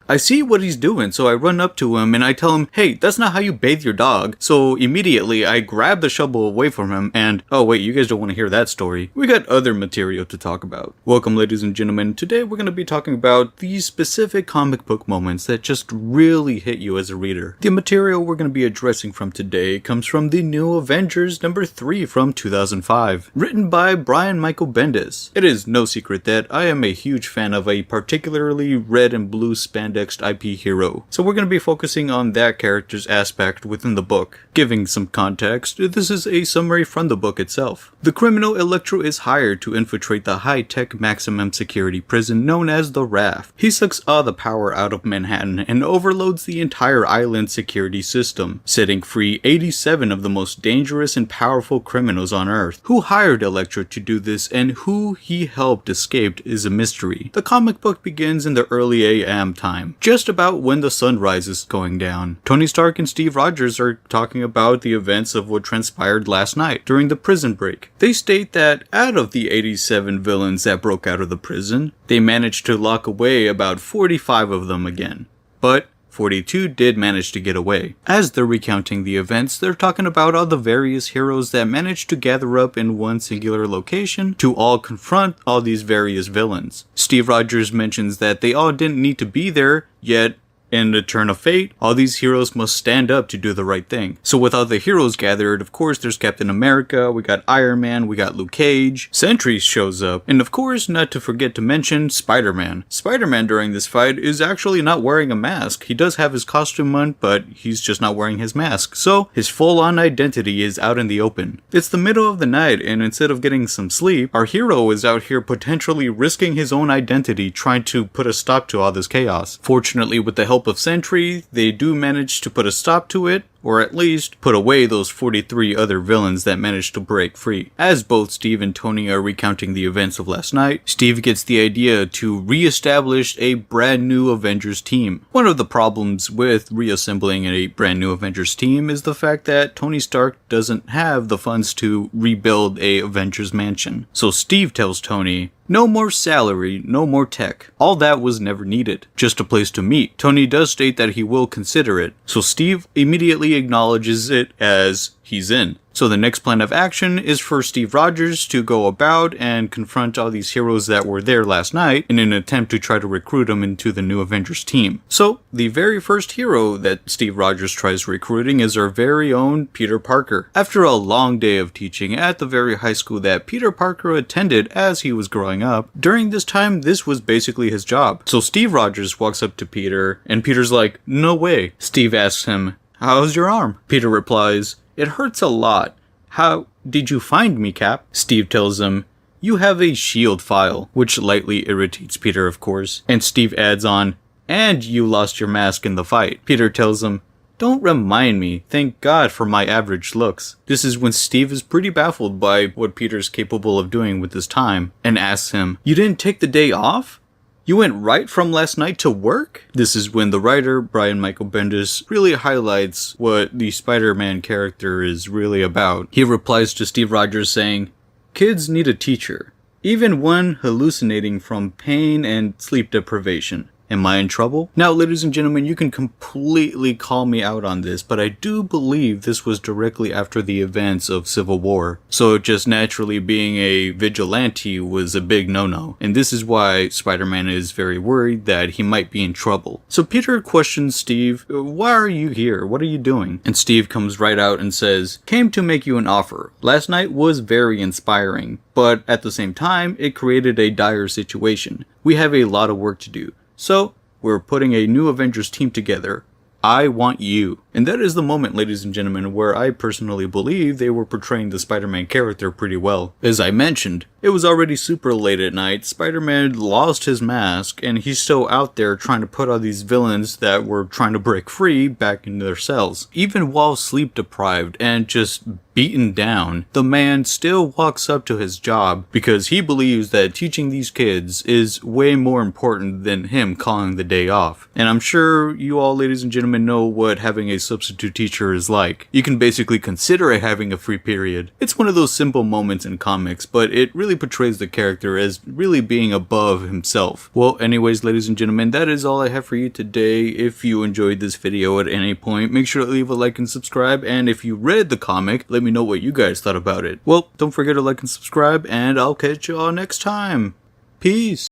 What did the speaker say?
I see what he's doing, so I run up to him and I tell him, hey, that's not how you bathe your dog. So immediately I grab the shovel away from him and, oh wait, you guys don't want to hear that story. We got other material to talk about. Welcome, ladies and gentlemen. Today we're going to be talking about these specific comic book moments that just really hit you as a reader. The material we're going to be addressing from today comes from the New Avengers number 3 from 2005, written by Brian Michael Bendis. It is no secret that I am a huge fan of a particularly red and blue spandexed IP hero, so we're going to be focusing on that character's aspect within the book. Giving some context, this is a summary from the book itself. The criminal Electro is hired to infiltrate the high-tech maximum security prison known as the Raft. He sucks all the power out of Manhattan and overloads the entire island security system, setting free 87 of the most dangerous and powerful criminals on Earth. Who hired Electro to do this and who he helped escape is a mystery. The comic book begins in the early AM time, just about when the sunrise is going down. Tony Stark and Steve Rogers are talking about the events of what transpired last night during the prison break. They state that out of the 87 villains that broke out of the prison, they managed to lock away about 45 of them again. But 42 did manage to get away. As they're recounting the events, they're talking about all the various heroes that managed to gather up in one singular location to all confront all these various villains. Steve Rogers mentions that they all didn't need to be there, yet in the turn of fate, all these heroes must stand up to do the right thing. So with all the heroes gathered, of course there's Captain America, we got Iron Man, we got Luke Cage, Sentry shows up, and of course, not to forget to mention, Spider-Man. Spider-Man during this fight is actually not wearing a mask. He does have his costume on, but he's just not wearing his mask. So his full-on identity is out in the open. It's the middle of the night, and instead of getting some sleep, our hero is out here potentially risking his own identity trying to put a stop to all this chaos. Fortunately, with the help of Sentry, they do manage to put a stop to it, or at least put away those 43 other villains that managed to break free. As both Steve and Tony are recounting the events of last night, Steve gets the idea to re-establish a brand new Avengers team. One of the problems with reassembling a brand new Avengers team is the fact that Tony Stark doesn't have the funds to rebuild a Avengers mansion. So Steve tells Tony, no more salary, no more tech. All that was never needed. Just a place to meet. Tony does state that he will consider it, so Steve immediately acknowledges it as he's in. So the next plan of action is for Steve Rogers to go about and confront all these heroes that were there last night in an attempt to try to recruit them into the new Avengers team. So the very first hero that Steve Rogers tries recruiting is our very own Peter Parker. After a long day of teaching at the very high school that Peter Parker attended as he was growing up, during this time this was basically his job. So Steve Rogers walks up to Peter and Peter's like, no way. Steve asks him, how's your arm? Peter replies, it hurts a lot. How did you find me, Cap? Steve tells him, you have a shield file, which lightly irritates Peter, of course. And Steve adds on, and you lost your mask in the fight. Peter tells him, don't remind me, thank God for my average looks. This is when Steve is pretty baffled by what Peter's capable of doing with his time, and asks him, you didn't take the day off? You went right from last night to work? This is when the writer, Brian Michael Bendis, really highlights what the Spider-Man character is really about. He replies to Steve Rogers saying, kids need a teacher, even one hallucinating from pain and sleep deprivation. Am I in trouble? Now, ladies and gentlemen, you can completely call me out on this, but I do believe this was directly after the events of Civil War. So just naturally being a vigilante was a big no-no. And this is why Spider-Man is very worried that he might be in trouble. So Peter questions Steve, why are you here? What are you doing? And Steve comes right out and says, came to make you an offer. Last night was very inspiring, but at the same time, it created a dire situation. We have a lot of work to do. So, we're putting a new Avengers team together. I want you. And that is the moment, ladies and gentlemen, where I personally believe they were portraying the Spider-Man character pretty well. As I mentioned, it was already super late at night, Spider-Man lost his mask, and he's still out there trying to put all these villains that were trying to break free back into their cells. Even while sleep deprived and just beaten down, the man still walks up to his job because he believes that teaching these kids is way more important than him calling the day off. And I'm sure you all, ladies and gentlemen, and know what having a substitute teacher is like. You can basically consider having a free period. It's one of those simple moments in comics, but it really portrays the character as really being above himself. Well, anyways, ladies and gentlemen, that is all I have for you today. If you enjoyed this video at any point, make sure to leave a like and subscribe, and if you read the comic, let me know what you guys thought about it. Well, don't forget to like and subscribe, and I'll catch you all next time. Peace!